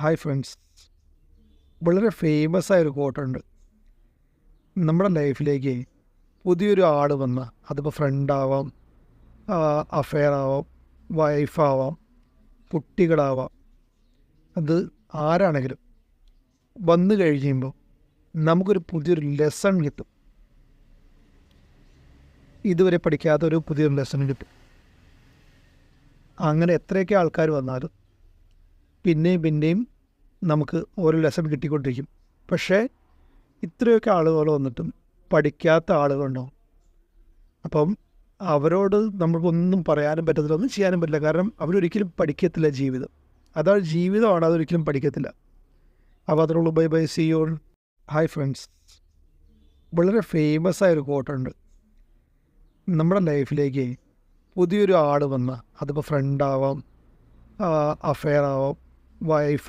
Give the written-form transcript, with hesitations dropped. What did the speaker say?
Hi friends, വളരെ famous ആയൊരു കോട്ടുണ്ട്. നമ്മുടെ ലൈഫിലേക്ക് പുതിയൊരു ആൾ വന്ന് അതിപ്പോൾ ഫ്രണ്ടാവാം, അഫെയർ ആവാം, വൈഫാവാം, കുട്ടികളാവാം, അത് ആരാണെങ്കിലും വന്നു കഴിയുമ്പോൾ നമുക്കൊരു പുതിയൊരു ലെസൺ കിട്ടും. ഇതുവരെ പഠിക്കാത്തൊരു പുതിയൊരു ലെസൺ കിട്ടും. അങ്ങനെ എത്രയൊക്കെ ആൾക്കാർ വന്നാലും പിന്നെയും പിന്നെയും നമുക്ക് ഓരോ ലെസൺ കിട്ടിക്കൊണ്ടിരിക്കും. പക്ഷേ ഇത്രയൊക്കെ ആളുകൾ വന്നിട്ടും പഠിക്കാത്ത ആളുകളുണ്ടാവും. അപ്പം അവരോട് നമുക്കൊന്നും പറയാനും പറ്റത്തില്ല, ഒന്നും ചെയ്യാനും പറ്റില്ല. കാരണം അവരൊരിക്കലും പഠിക്കത്തില്ല ജീവിതം. അതാണ് ജീവിതമാണ്, അതൊരിക്കലും പഠിക്കത്തില്ല. അപ്പോൾ അതിനുള്ള bye bye, see you. Hi friends, വളരെ ഫേമസ് ആയൊരു കോട്ടുണ്ട്. നമ്മുടെ ലൈഫിലേക്ക് പുതിയൊരു ആൾ വന്ന് അതിപ്പോൾ ഫ്രണ്ടാവാം, അഫെയർ ആവാം, വൈഫ്